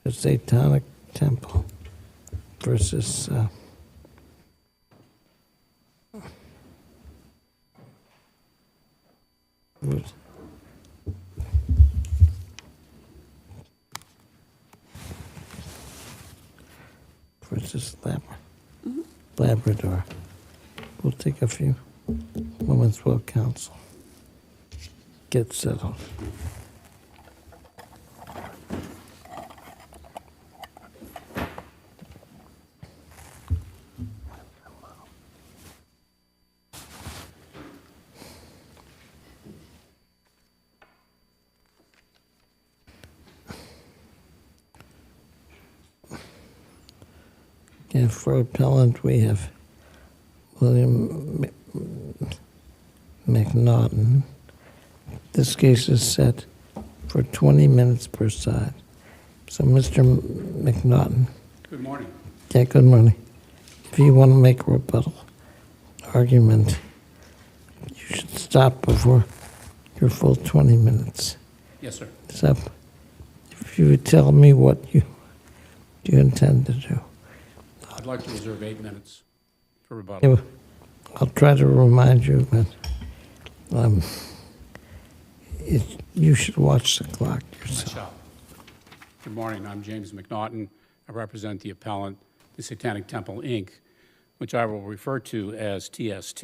Satanic Temple versus Labrador. We'll take a few moments while council gets settled. And for appellant, we have William McNaughton. This case is set for 20 minutes per side. So, Mr. McNaughton. Good morning. Yeah, good morning. If you want to make a rebuttal argument, you should stop before your full 20 minutes. Yes, sir. So, if you would tell me what you intend to do. I'd like to reserve 8 minutes for rebuttal. Yeah, I'll try to remind you, but you should watch the clock I yourself. shall. Good morning. I'm James McNaughton. I represent the appellant, the Satanic Temple, Inc., which I will refer to as TST.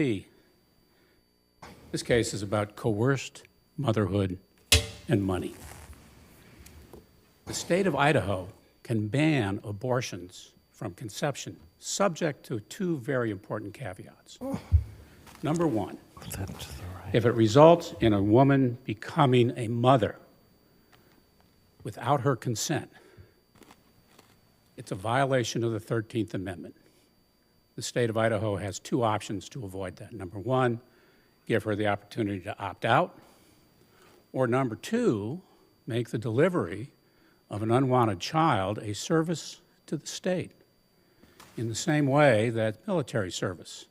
This case is about coerced motherhood and money. The state of Idaho can ban abortions from conception, subject to two very important caveats. Number one, if it results in a woman becoming a mother without her consent, it's a violation of the 13th Amendment. The state of Idaho has two options to avoid that. Number one, give her the opportunity to opt out, or number two, make the delivery of an unwanted child a service to the state, in the same way that military service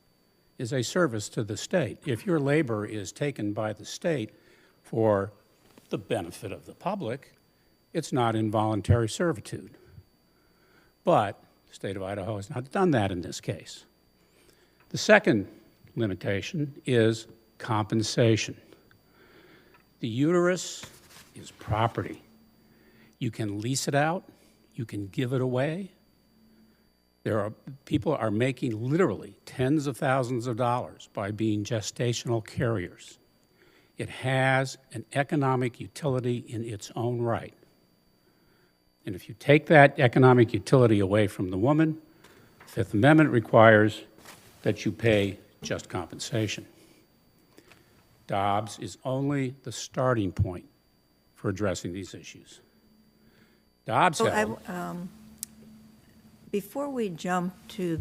is a service to the state. If your labor is taken by the state for the benefit of the public, it's not involuntary servitude. But the state of Idaho has not done that in this case. The second limitation is compensation. The uterus is property. You can lease it out, you can give it away. People are making literally tens of thousands of dollars by being gestational carriers. It has an economic utility in its own right. And if you take that economic utility away from the woman, the Fifth Amendment requires that you pay just compensation. Dobbs is only the starting point for addressing these issues. Dobbs held... Before we jump to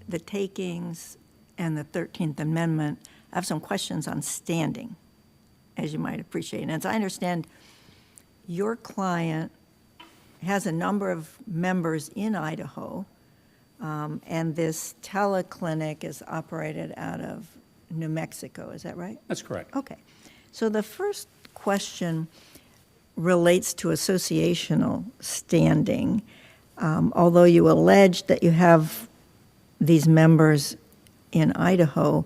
the takings and the 13th Amendment, I have some questions on standing, as you might appreciate. And as I understand, your client has a number of members in Idaho, and this teleclinic is operated out of New Mexico. Is that right? That's correct. Okay. So the first question relates to associational standing. Although you allege that you have these members in Idaho,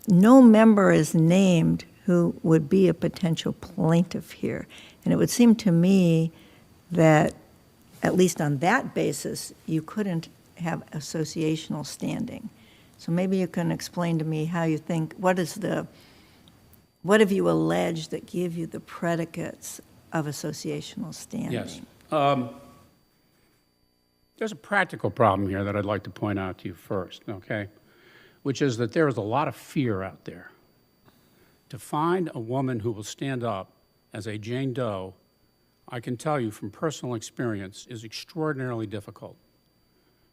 no member is named who would be a potential plaintiff here. And it would seem to me that, at least on that basis, you couldn't have associational standing. So maybe you can explain to me how you think, what have you alleged that give you the predicates of associational standing? Yes. There's a practical problem here that I'd like to point out to you first, okay? Which is that there is a lot of fear out there. To find a woman who will stand up as a Jane Doe, I can tell you from personal experience, is extraordinarily difficult,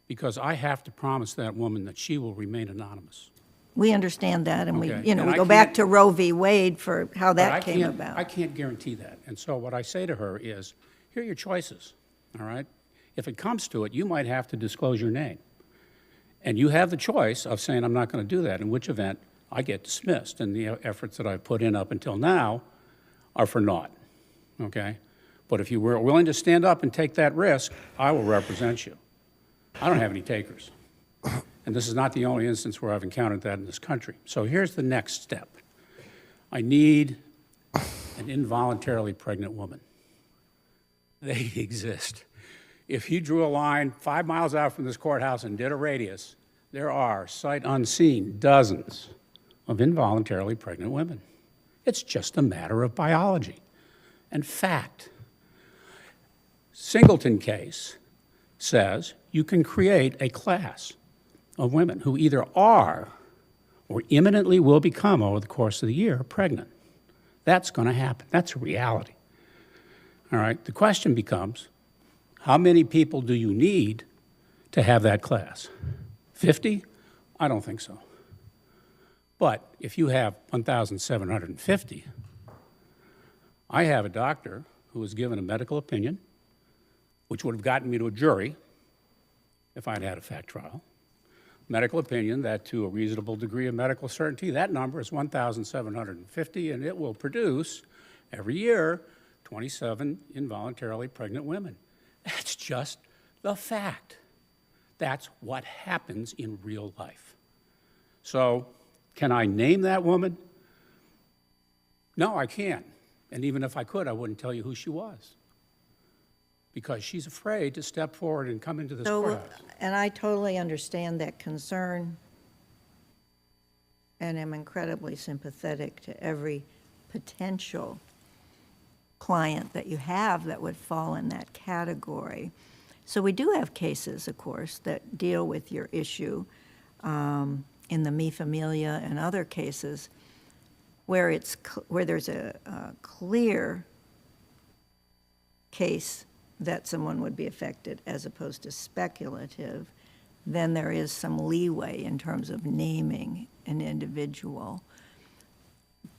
because I have to promise that woman that she will remain anonymous. We understand that, and Okay. we go back to Roe v. Wade for how that came about. I can't guarantee that. And so what I say to her is, here are your choices, all right? If it comes to it, you might have to disclose your name. And you have the choice of saying, I'm not going to do that, in which event I get dismissed, and the efforts that I've put in up until now are for naught. okay? But if you were willing to stand up and take that risk, I will represent you. I don't have any takers. And this is not the only instance where I've encountered that in this country. So here's the next step. I need an involuntarily pregnant woman. They exist. If you drew a line 5 miles out from this courthouse and did a radius, there are, sight unseen, dozens of involuntarily pregnant women. It's just a matter of biology and fact. Singleton case says you can create a class of women who either are or imminently will become, over the course of the year, pregnant. That's going to happen. That's a reality. All right? The question becomes, how many people do you need to have that class? 50? I don't think so. But if you have 1,750, I have a doctor who was given a medical opinion, which would have gotten me to a jury if I'd had a fact trial. Medical opinion that to a reasonable degree of medical certainty, that number is 1,750, and it will produce every year 27 involuntarily pregnant women. That's just the fact. That's what happens in real life. So, can I name that woman? No, I can't. And even if I could, I wouldn't tell you who she was, because she's afraid to step forward and come into this courthouse. And I totally understand that concern and am incredibly sympathetic to every potential client that you have that would fall in that category. So we do have cases, of course, that deal with your issue in the Mi Familia and other cases where there's a clear case that someone would be affected as opposed to speculative. Then there is some leeway in terms of naming an individual.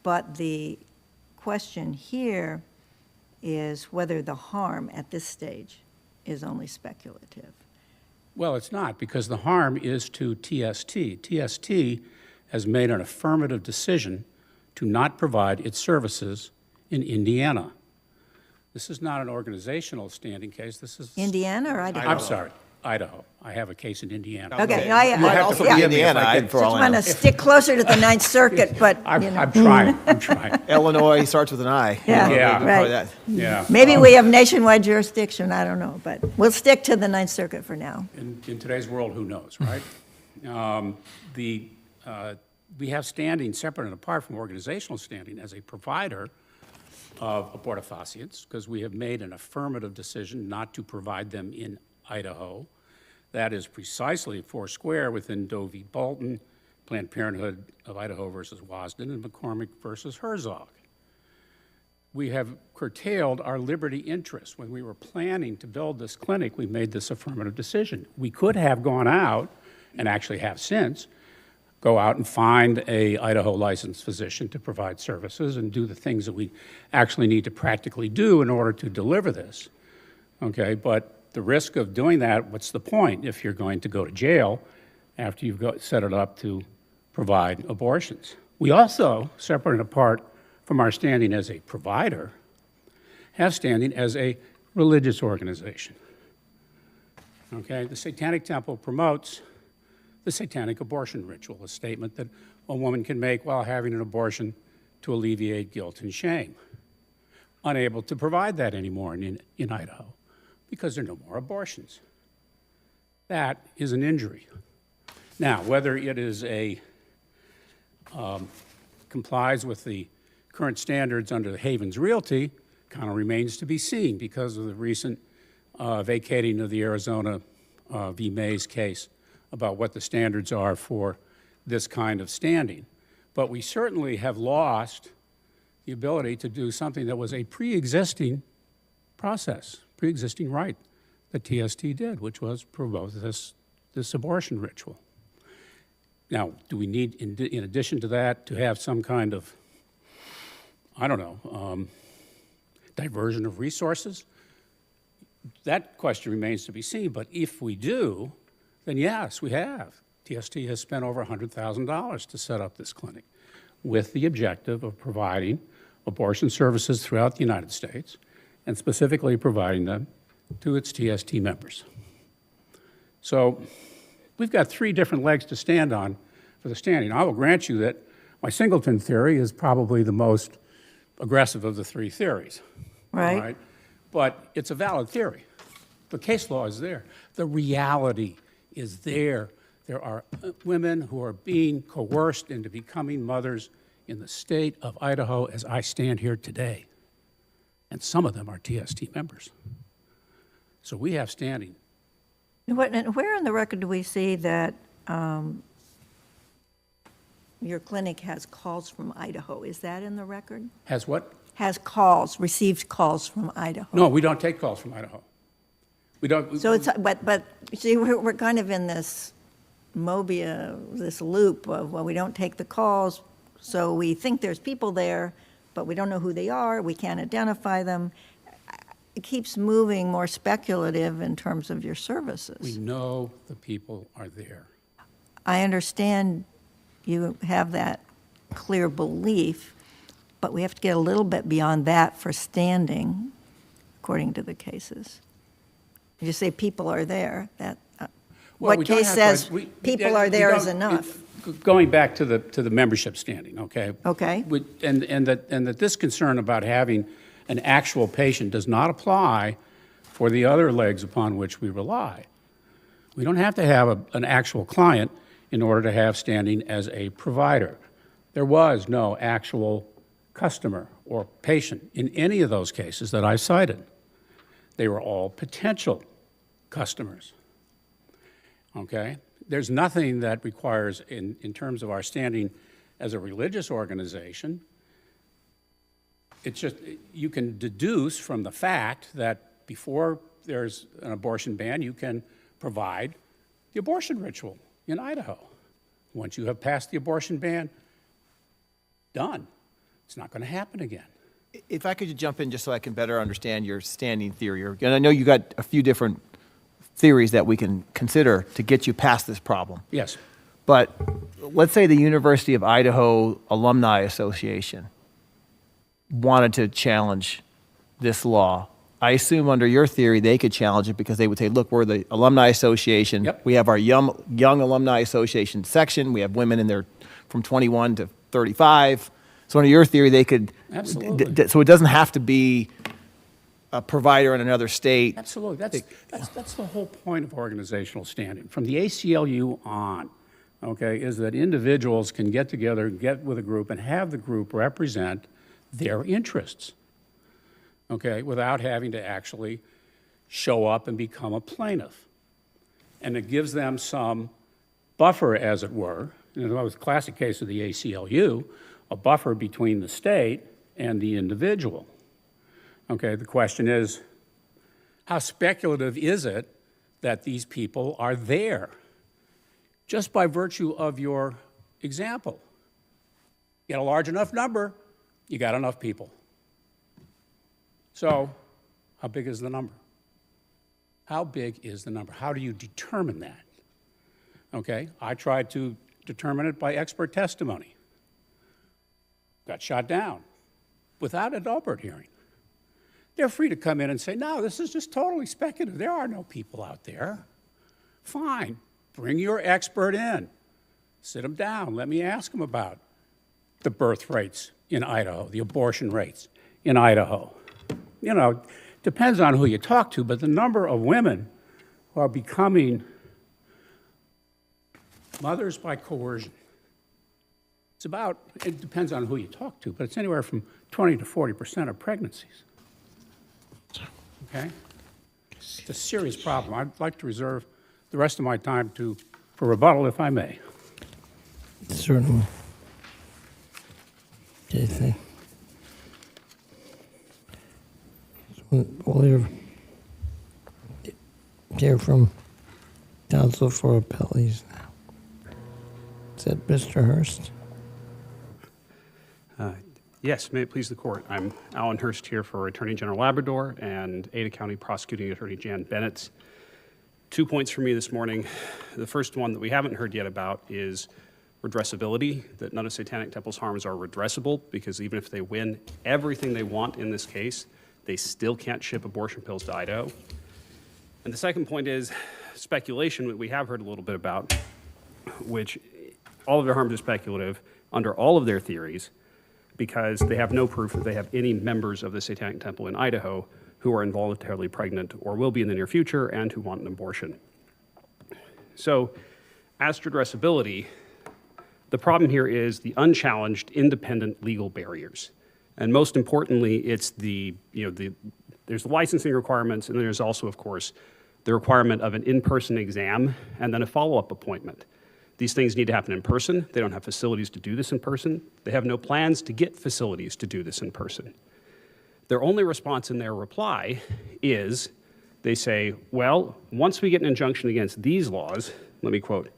But the question here is whether the harm at this stage is only speculative. Well, it's not, because the harm is to TST. TST has made an affirmative decision to not provide its services in Indiana. This is not an organizational standing case. This is Indiana or Idaho? I'm sorry, Idaho. I have a case in Indiana. Okay, You might also be Indiana, for all Just I want know. to stick closer to the Ninth Circuit, but, you know. I'm trying. I'm trying. Illinois starts with an I. Yeah, Yeah. Probably right. that. Yeah. Maybe we have nationwide jurisdiction, I don't know, but we'll stick to the Ninth Circuit for now. In today's world, who knows, right? We have standing separate and apart from organizational standing as a provider of abortifacients, because we have made an affirmative decision not to provide them in Idaho. That is precisely foursquare within Doe v. Bolton, Planned Parenthood of Idaho versus Wasden, and McCormick versus Herzog. We have curtailed our liberty interests. When we were planning to build this clinic, we made this affirmative decision. We could have gone out, and actually have since, go out and find a Idaho licensed physician to provide services and do the things that we actually need to practically do in order to deliver this, okay? But the risk of doing that, what's the point if you're going to go to jail after you've set it up to provide abortions? We also, separate and apart from our standing as a provider, have standing as a religious organization, okay? The Satanic Temple promotes the satanic abortion ritual, a statement that a woman can make while having an abortion to alleviate guilt and shame. Unable to provide that anymore in Idaho because there are no more abortions. That is an injury. Now, whether it is complies with the current standards under the Havens Realty kind of remains to be seen because of the recent vacating of the Arizona v. Mays case about what the standards are for this kind of standing. But we certainly have lost the ability to do something that was a pre-existing process, pre-existing right that TST did, which was promote this abortion ritual. Now, do we need, in addition to that, to have some kind of, I don't know, diversion of resources? That question remains to be seen, but if we do, then yes, we have. TST has spent over $100,000 to set up this clinic with the objective of providing abortion services throughout the United States and specifically providing them to its TST members. So we've got three different legs to stand on for the standing. I will grant you that my singleton theory is probably the most aggressive of the three theories. Right. All right? But it's a valid theory. The case law is there. The reality is there. There are women who are being coerced into becoming mothers in the state of Idaho as I stand here today. And some of them are TST members. So we have standing. And where in the record do we see that your clinic has calls from Idaho? Is that in the record? Has what? Has calls, received calls from Idaho? No, we don't take calls from Idaho. We don't. So it's, but see, we're kind of in this this loop of, well, we don't take the calls, so we think there's people there, but we don't know who they are, we can't identify them. It keeps moving more speculative in terms of your services. We know the people are there. I understand you have that clear belief, but we have to get a little bit beyond that for standing, according to the cases. You say people are there, that, Well, what case says people are there is enough? Going back to the membership standing, okay? Okay. And that this concern about having an actual patient does not apply for the other legs upon which we rely. We don't have to have an actual client in order to have standing as a provider. There was no actual customer or patient in any of those cases that I cited. They were all potential customers, okay? There's nothing that requires, in terms of our standing as a religious organization, it's just, you can deduce from the fact that before there's an abortion ban, you can provide the abortion ritual in Idaho. Once you have passed the abortion ban, done. It's not going to happen again. If I could just jump in just so I can better understand your standing theory, and I know you got a few different theories that we can consider to get you past this problem. Yes. But let's say the University of Idaho Alumni Association wanted to challenge this law. I assume under your theory they could challenge it because they would say, look, we're the Alumni Association. Yep. We have our young Alumni Association section. We have women in there from 21 to 35. So under your theory, they could. Absolutely. So it doesn't have to be a provider in another state. Absolutely. That's the whole point of organizational standing. From the ACLU on, okay, is that individuals can get together, get with a group, and have the group represent their interests, okay, without having to actually show up and become a plaintiff. And it gives them some buffer, as it were. In the classic case of the ACLU, a buffer between the state and the individual. Okay, the question is, how speculative is it that these people are there? Just by virtue of your example. Get a large enough number, you got enough people. So, how big is the number? How big is the number? How do you determine that? Okay, I tried to determine it by expert testimony. Got shot down without a Daubert hearing. They're free to come in and say, no, this is just totally speculative. There are no people out there. Fine, bring your expert in. Sit them down, let me ask them about the birth rates in Idaho, the abortion rates in Idaho. You know, depends on who you talk to, but the number of women who are becoming mothers by coercion, it depends on who you talk to, but it's anywhere from 20 to 40% of pregnancies. Okay? It's a serious problem. I'd like to reserve the rest of my time for rebuttal, if I may. Certainly. JC. We'll hear from counsel for appellees now. Is that Mr. Hurst? Yes, may it please the court. I'm Alan Hurst here for Attorney General Labrador and Ada County Prosecuting Attorney Jan Bennett. 2 points for me this morning. The first one that we haven't heard yet about is redressability, that none of Satanic Temple's harms are redressable because even if they win everything they want in this case, They still can't ship abortion pills to Idaho. And the second point is speculation, that we have heard a little bit about, which all of their harms are speculative under all of their theories because they have no proof that they have any members of the Satanic Temple in Idaho who are involuntarily pregnant or will be in the near future and who want an abortion. So, as to addressability, the problem here is the unchallenged independent legal barriers. And most importantly, it's there's the licensing requirements, and there's also, of course, the requirement of an in-person exam and then a follow-up appointment. These things need to happen in person. They don't have facilities to do this in person. They have no plans to get facilities to do this in person. Their only response in their reply is they say, well, once we get an injunction against these laws, let me quote,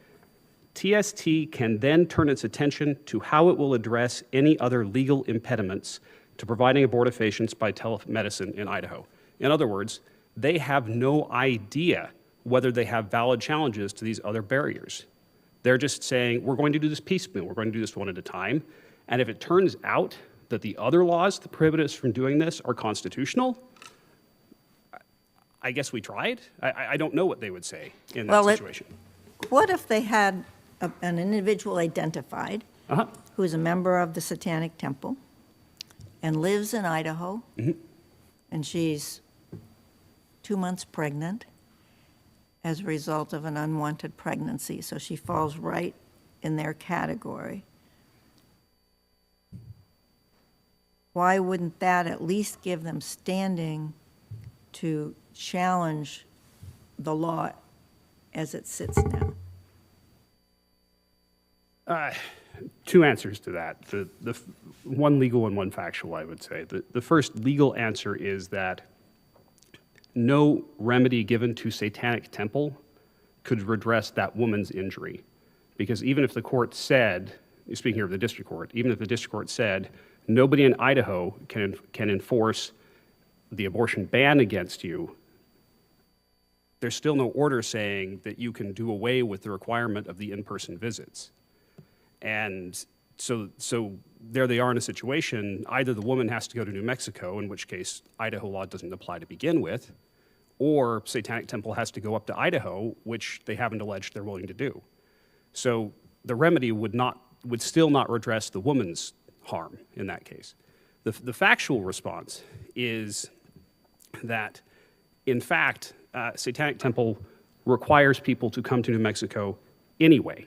TST can then turn its attention to how it will address any other legal impediments to providing abortifacients by telemedicine in Idaho. In other words, they have no idea whether they have valid challenges to these other barriers. They're just saying, we're going to do this piecemeal, we're going to do this one at a time, and if it turns out that the other laws that prohibit us from doing this are constitutional, I guess we tried. I don't know what they would say in that situation. What if they had an individual identified who is a member of the Satanic Temple and lives in Idaho, and she's 2 months pregnant as a result of an unwanted pregnancy, so she falls right in their category? Why wouldn't that at least give them standing to challenge the law as it sits now? Two answers to that. The one legal and one factual, I would say. The first legal answer is that no remedy given to Satanic Temple could redress that woman's injury. Because even if the court said, speaking here of the district court, even if the district court said, nobody in Idaho can enforce the abortion ban against you, there's still no order saying that you can do away with the requirement of the in-person visits. And so there they are in a situation, either the woman has to go to New Mexico, in which case Idaho law doesn't apply to begin with, or Satanic Temple has to go up to Idaho, which they haven't alleged they're willing to do. So the remedy would still not redress the woman's harm in that case. The factual response is that, in fact, Satanic Temple requires people to come to New Mexico anyway.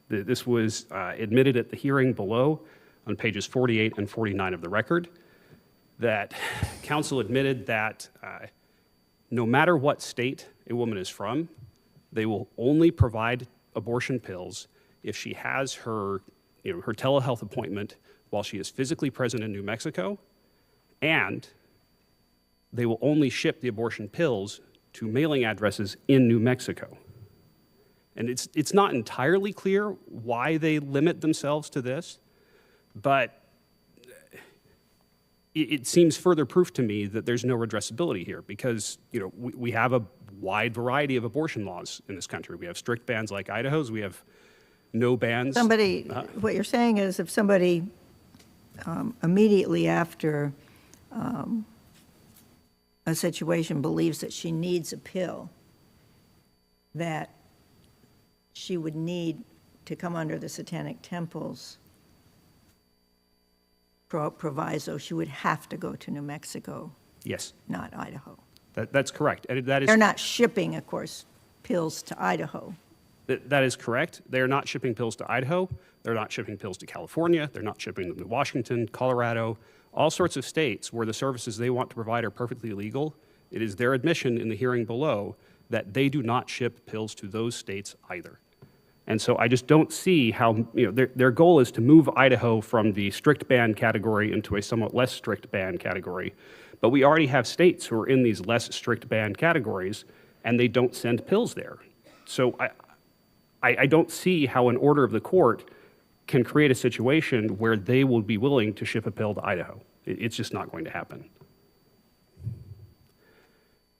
This was admitted at the hearing below on pages 48 and 49 of the record, that counsel admitted that no matter what state a woman is from, they will only provide abortion pills if she has her telehealth appointment while she is physically present in New Mexico, and they will only ship the abortion pills to mailing addresses in New Mexico. And it's not entirely clear why they limit themselves to this, but it seems further proof to me that there's no redressability here because we have a wide variety of abortion laws in this country. We have strict bans like Idaho's. We have no bans. What you're saying is if somebody immediately after a situation believes that she needs a pill, that she would need to come under the Satanic Temple's proviso, she would have to go to New Mexico. Yes. Not Idaho. That's correct. And that is, they're not shipping, of course, pills to Idaho. That is correct. They are not shipping pills to Idaho. They're not shipping pills to California. They're not shipping them to Washington, Colorado, all sorts of states where the services they want to provide are perfectly legal. It is their admission in the hearing below that they do not ship pills to those states either. And so I just don't see how, their goal is to move Idaho from the strict ban category into a somewhat less strict ban category. But we already have states who are in these less strict ban categories, and they don't send pills there. So I don't see how an order of the court can create a situation where they will be willing to ship a pill to Idaho. It's just not going to happen.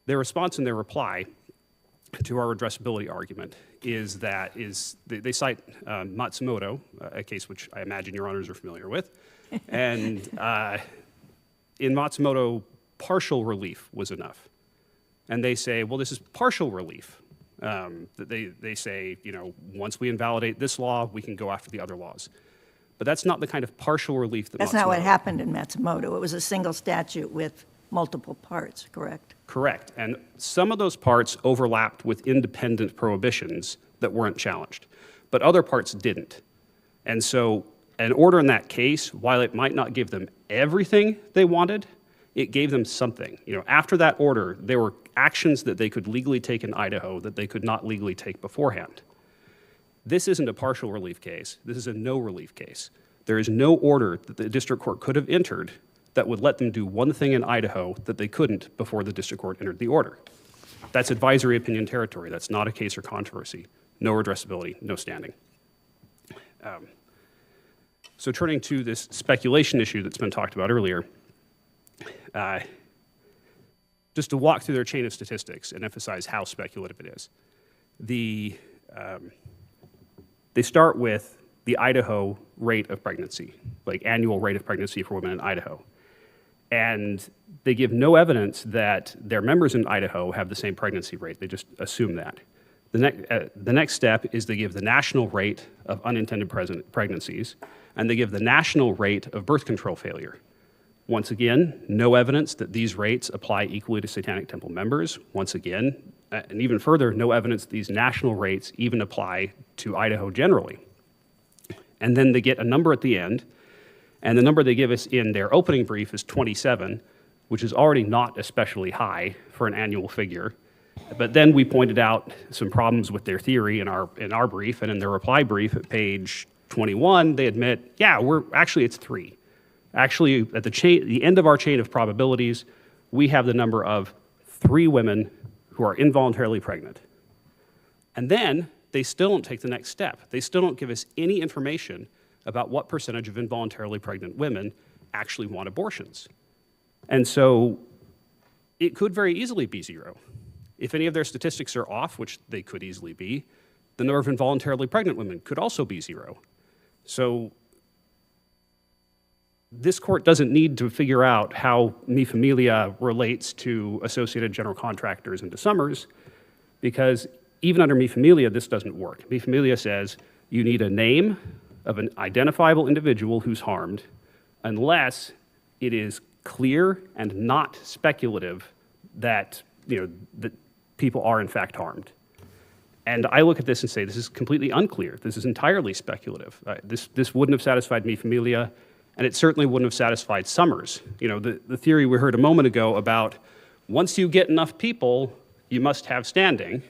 Their response in their reply to our addressability argument is that they cite Matsumoto, a case which I imagine your honors are familiar with. And in Matsumoto, partial relief was enough. And they say, well, this is partial relief. That they say, once we invalidate this law, we can go after the other laws. But that's not the kind of partial relief that That's not what happened in Matsumoto. It was a single statute with multiple parts, correct? Correct. And some of those parts overlapped with independent prohibitions that weren't challenged, but other parts didn't. And so an order in that case, while it might not give them everything they wanted, it gave them something. After that order, there were actions that they could legally take in Idaho that they could not legally take beforehand. This isn't a partial relief case. This is a no relief case. There is no order that the district court could have entered that would let them do one thing in Idaho that they couldn't before the district court entered the order. That's advisory opinion territory. That's not a case or controversy. No redressability, no standing. So turning to this speculation issue that's been talked about earlier, just to walk through their chain of statistics and emphasize how speculative it is. They start with the Idaho rate of pregnancy, like annual rate of pregnancy for women in Idaho. And they give no evidence that their members in Idaho have the same pregnancy rate. They just assume that. The next step is they give the national rate of unintended pregnancies, and they give the national rate of birth control failure. Once again, no evidence that these rates apply equally to Satanic Temple members. Once again, and even further, no evidence that these national rates even apply to Idaho generally. And then they get a number at the end, and the number they give us in their opening brief is 27, which is already not especially high for an annual figure. But then we pointed out some problems with their theory in our brief, and in their reply brief at page 21, they admit, yeah, it's 3. Actually, at the end of our chain of probabilities, we have the number of 3 women who are involuntarily pregnant. And then they still don't take the next step. They still don't give us any information about what percentage of involuntarily pregnant women actually want abortions. And so it could very easily be 0. If any of their statistics are off, which they could easily be, the number of involuntarily pregnant women could also be 0. So this court doesn't need to figure out how Mi Familia relates to Associated General Contractors and to Summers, because even under Mi Familia, this doesn't work. Mi Familia says you need a name of an identifiable individual who's harmed unless it is clear and not speculative that, that people are in fact harmed. And I look at this and say, this is completely unclear. This is entirely speculative. This wouldn't have satisfied Mi Familia, and it certainly wouldn't have satisfied Summers. The theory we heard a moment ago about once you get enough people, you must have standing.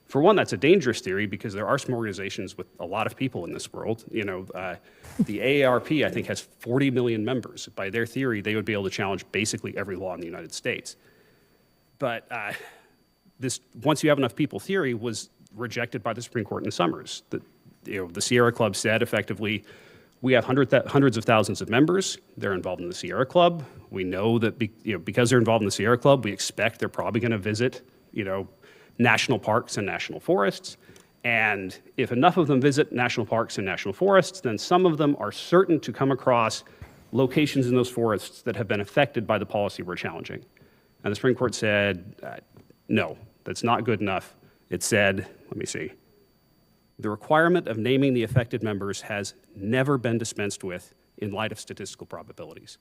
For one, that's a dangerous theory because there are some organizations with a lot of people in this world. The AARP, I think, has 40 million members. By their theory, they would be able to challenge basically every law in the United States. But this once you have enough people theory was rejected by the Supreme Court in Summers. The Sierra Club said effectively, we have hundreds of thousands of members. They're involved in the Sierra Club. We know that because they're involved in the Sierra Club, we expect they're probably going to visit national parks and national forests. And if enough of them visit national parks and national forests, then some of them are certain to come across locations in those forests that have been affected by the policy we're challenging. And the Supreme Court said, no, that's not good enough. It said, let me see, the requirement of naming the affected members has never been dispensed with in light of statistical probabilities.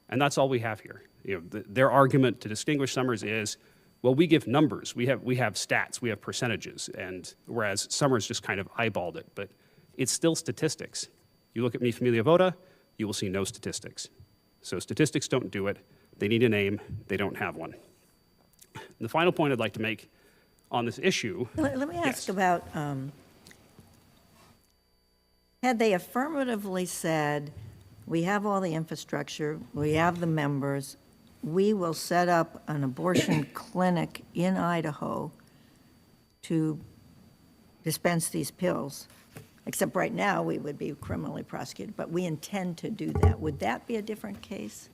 And that's all we have here. Their argument to distinguish Summers is, well, we give numbers, we have stats, we have percentages, and whereas Summers just kind of eyeballed it, but it's still statistics. You look at Mi Familia Vota, you will see no statistics. So statistics don't do it. They need a name, they don't have one. And the final point I'd like to make on this issue. Let me ask about, had they affirmatively said, we have all the infrastructure, we have the members, we will set up an abortion clinic in Idaho to dispense these pills, except right now we would be criminally prosecuted, but we intend to do that. Would that be a different case?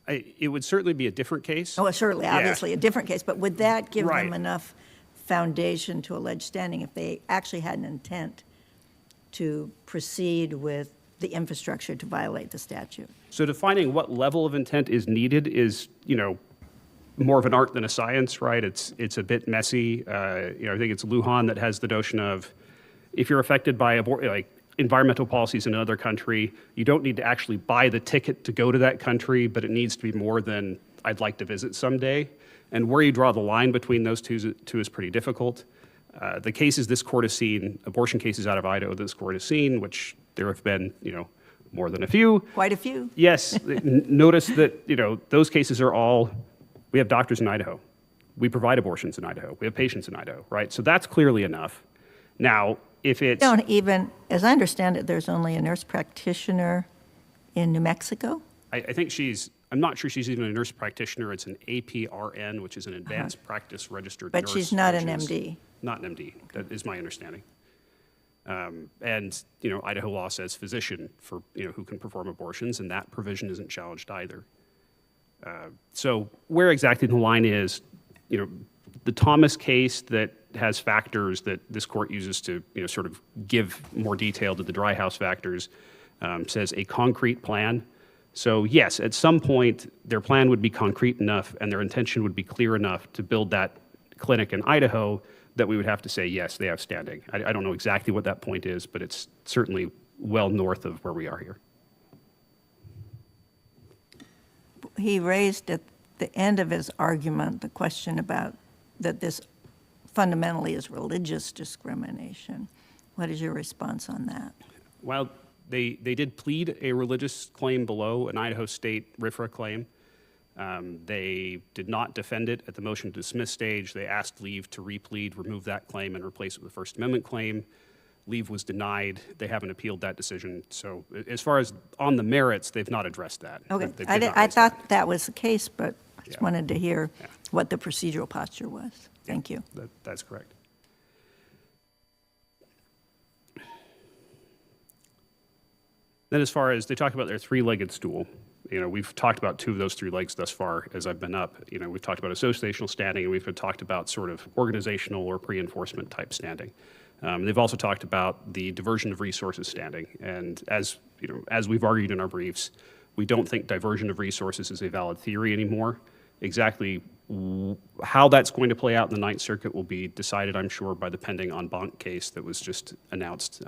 It would certainly be a different case. Oh, certainly, obviously, a different case, but would that give Right. them enough foundation to allege standing if they actually had an intent to proceed with the infrastructure to violate the statute. So defining what level of intent is needed is, more of an art than a science, right? It's a bit messy. I think it's Lujan that has the notion of if you're affected by environmental policies in another country, you don't need to actually buy the ticket to go to that country, but it needs to be more than I'd like to visit someday. And where you draw the line between those two is pretty difficult. The cases this court has seen, abortion cases out of Idaho this court has seen, which there have been, more than a few. Quite a few. Yes, notice that, those cases are all, we have doctors in Idaho. We provide abortions in Idaho. We have patients in Idaho, right? So that's clearly enough. Now, if it's... Don't even, as I understand it, there's only a nurse practitioner in New Mexico? I think I'm not sure she's even a nurse practitioner. It's an APRN, which is an advanced practice registered nurse. But she's not an which is MD? Not an MD. That is my understanding. And, Idaho law says physician for, who can perform abortions, and that provision isn't challenged either. So where exactly the line is, the Thomas case that has factors that this court uses to, sort of give more detail to the dry house factors, says a concrete plan. So yes, at some point, their plan would be concrete enough and their intention would be clear enough to build that clinic in Idaho that we would have to say, yes, they have standing. I don't know exactly what that point is, but it's certainly well north of where we are here. He raised at the end of his argument the question about that this fundamentally is religious discrimination. What is your response on that? Well, they did plead a religious claim below an Idaho State RFRA claim. They did not defend it at the motion to dismiss stage. They asked leave to replead, remove that claim, and replace it with a First Amendment claim. Leave was denied. They haven't appealed that decision. So as far as on the merits, they've not addressed that. Okay, They did I not raise thought that was the case, but I just Yeah. wanted to hear Yeah. what the procedural posture was. Thank you. That's correct. Then as far as they talk about their three-legged stool, we've talked about two of those three legs thus far as I've been up. We've talked about associational standing, and we've talked about sort of organizational or pre-enforcement type standing. They've also talked about the diversion of resources standing. And as we've argued in our briefs, we don't think diversion of resources is a valid theory anymore. Exactly how that's going to play out in the Ninth Circuit will be decided, I'm sure, by the pending en banc case that was just announced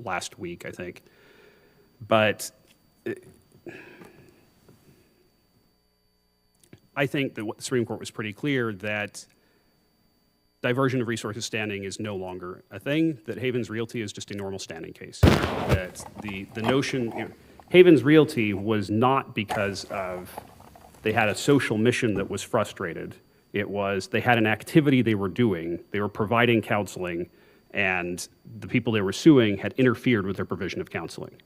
last week, I think. But I think that what the Supreme Court was pretty clear that diversion of resources standing is no longer a thing, that Havens Realty is just a normal standing case. That the notion, Havens Realty was not because of they had a social mission that was frustrated. It was they had an activity they were doing, they were providing counseling, and the people they were suing had interfered with their provision of counseling.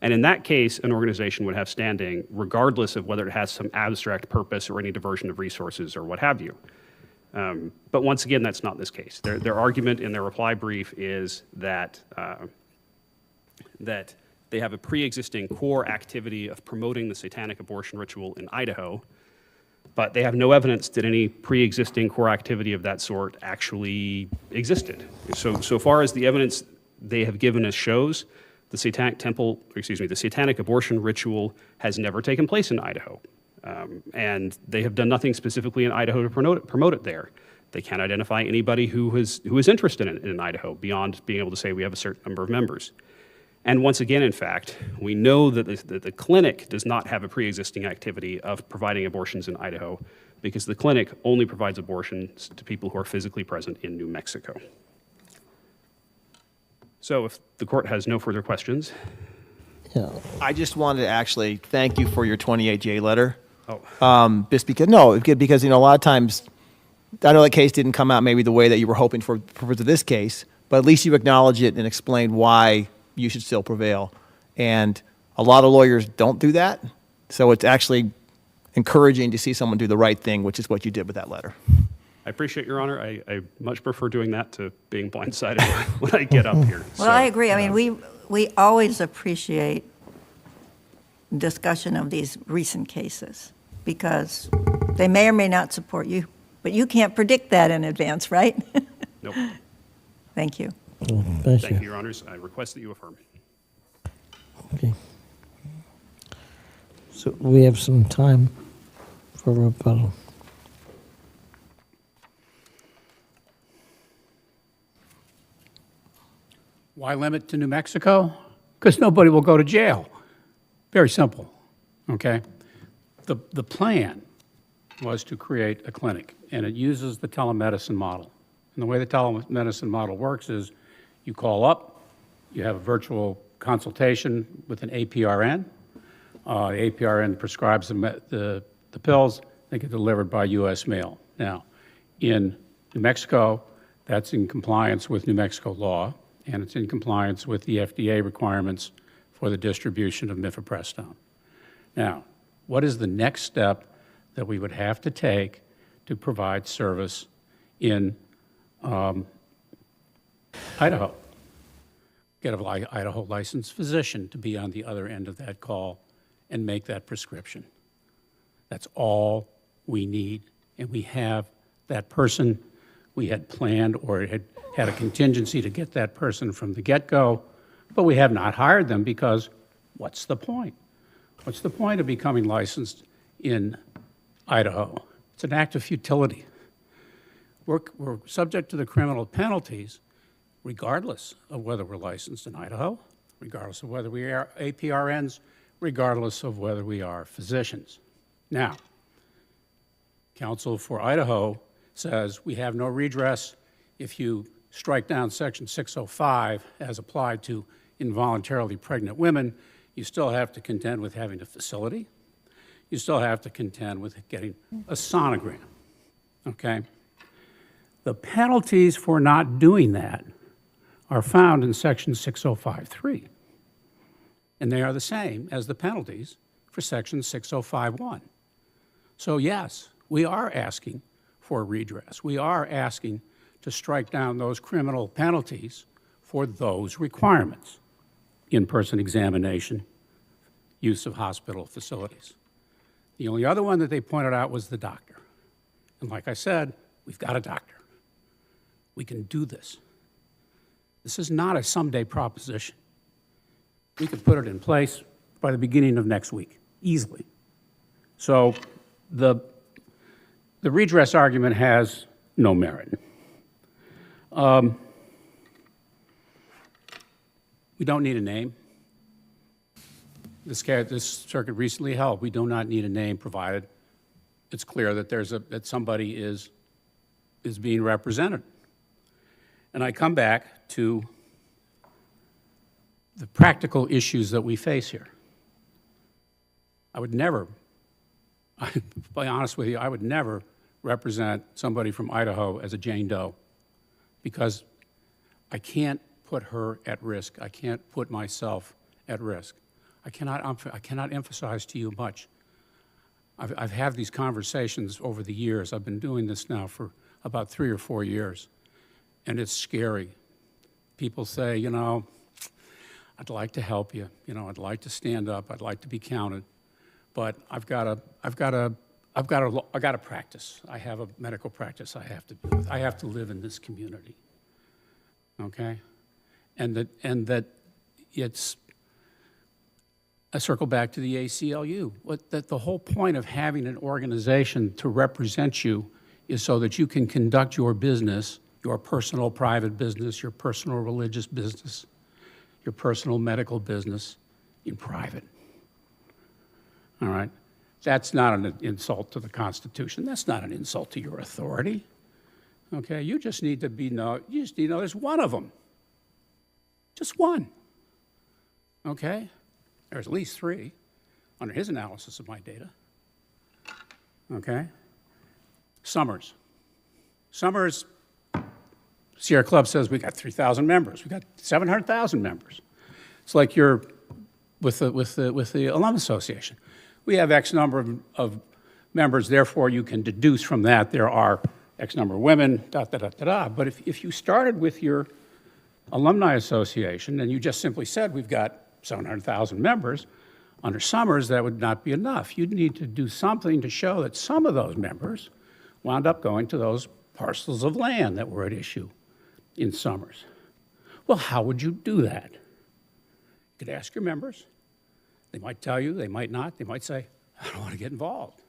And in that case, an organization would have standing regardless of whether it has some abstract purpose or any diversion of resources or what have you. But once again, that's not this case. Their argument in their reply brief is that that they have a pre-existing core activity of promoting the satanic abortion ritual in Idaho, but they have no evidence that any pre-existing core activity of that sort actually existed. So far as the evidence they have given us shows, the Satanic Temple, the satanic abortion ritual has never taken place in Idaho. And they have done nothing specifically in Idaho to promote it there. They can't identify anybody who is interested in it in Idaho beyond being able to say we have a certain number of members. And once again, in fact, we know that the clinic does not have a pre-existing activity of providing abortions in Idaho because the clinic only provides abortions to people who are physically present in New Mexico. So if the court has no further questions. Yeah. I just wanted to actually thank you for your 28J letter. Oh. Just because a lot of times, I know that case didn't come out maybe the way that you were hoping for this case, but at least you acknowledge it and explain why you should still prevail. And a lot of lawyers don't do that, so it's actually encouraging to see someone do the right thing, which is what you did with that letter. I appreciate Your Honor. I much prefer doing that to being blindsided when I get up here. Well, I agree. I mean, we always appreciate discussion of these recent cases because they may or may not support you, but you can't predict that in advance, right? Nope. Thank you. Thank Thank you. you, Your Honors. I request that you affirm. Okay. So we have some time for rebuttal. Why limit to New Mexico? Because nobody will go to jail. Very simple, okay? The plan was to create a clinic, and it uses the telemedicine model. And the way the telemedicine model works is you call up, you have a virtual consultation with an APRN. The APRN prescribes the pills, they get delivered by U.S. mail. Now, in New Mexico, that's in compliance with New Mexico law, and it's in compliance with the FDA requirements for the distribution of mifepristone. Now, what is the next step that we would have to take to provide service in Idaho? Get an Idaho licensed physician to be on the other end of that call and make that prescription. That's all we need, and we have that person. We had planned or had a contingency to get that person from the get-go, but we have not hired them because what's the point? What's the point of becoming licensed in Idaho? It's an act of futility. We're subject to the criminal penalties regardless of whether we're licensed in Idaho, regardless of whether we are APRNs, regardless of whether we are physicians. Now, counsel for Idaho says we have no redress if you strike down Section 605 as applied to involuntarily pregnant women. You still have to contend with having a facility. You still have to contend with getting a sonogram, okay? The penalties for not doing that are found in Section 605.3, and they are the same as the penalties for Section 605.1. So yes, we are asking for redress. We are asking to strike down those criminal penalties for those requirements: in-person examination, use of hospital facilities. The only other one that they pointed out was the doctor. And like I said, we've got a doctor. We can do this. This is not a someday proposition. We could put it in place by the beginning of next week, easily. So the redress argument has no merit. We don't need a name. This circuit recently held. We do not need a name, provided it's clear that that somebody is being represented. And I come back to the practical issues that we face here. I would never, to be honest with you, I would never represent somebody from Idaho as a Jane Doe, because I can't put her at risk. I can't put myself at risk. I cannot emphasize to you much. I've had these conversations over the years. I've been doing this now for about 3 or 4 years, and it's scary. People say, you know, I'd like to help you. You know, I'd like to stand up. I'd like to be counted, but I've got to practice. I have a medical practice I have to do with. I have to live in this community. Okay, and that it's. I circle back to the ACLU. That the whole point of having an organization to represent you is so that you can conduct your business, your personal private business, your personal religious business, your personal medical business in private. All right? That's not an insult to the Constitution. That's not an insult to your authority. Okay? You just need to you just need to know there's one of them. Just one. Okay? There's at least 3 under his analysis of my data. Okay? Summers, Sierra Club says we got 3,000 members. We got 700,000 members. It's like you're with the Alum Association. We have X number of members, therefore you can deduce from that there are X number of women, da-da-da-da-da. But if you started with your Alumni Association and you just simply said we've got 700,000 members, under Summers that would not be enough. You'd need to do something to show that some of those members wound up going to those parcels of land that were at issue in Summers. Well, how would you do that? You could ask your members, They might tell you, they might not. They might say, I don't want to get involved.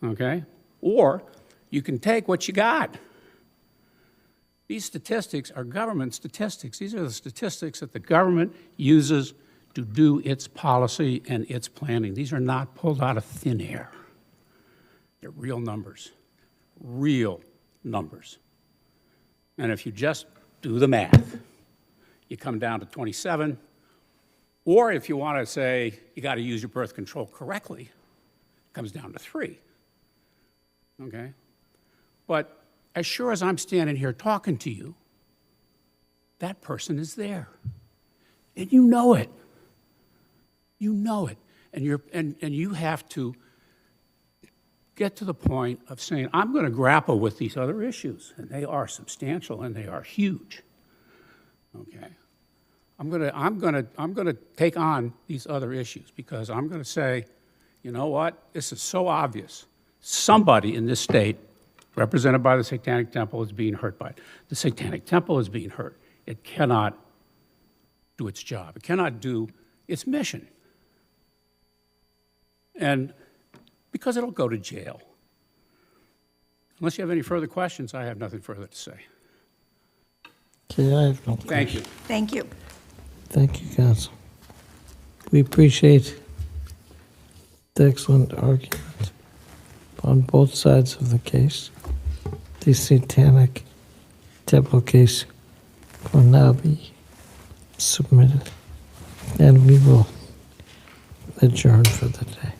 Okay? Or you can take what you got. These statistics are government statistics. These are the statistics that the government uses to do its policy and its planning. These are not pulled out of thin air. They're real numbers. Real numbers. And if you just do the math, you come down to 27, or if you want to say you got to use your birth control correctly, it comes down to 3. Okay? But as sure as I'm standing here talking to you, that person is there. And you know it. You know it. And you have to get to the point of saying, I'm going to grapple with these other issues, and they are substantial and they are huge. Okay? I'm going to take on these other issues because I'm going to say, you know what? This is so obvious. Somebody in this state, represented by the Satanic Temple, is being hurt by it. The Satanic Temple is being hurt. It cannot do its job. It cannot do its mission. And because it'll go to jail. Unless you have any further questions, I have nothing further to say. Okay, I have no Thank you. Thank you. Thank you, counsel. We appreciate the excellent argument on both sides of the case. The Satanic Temple case will now be submitted, and we will adjourn for the day.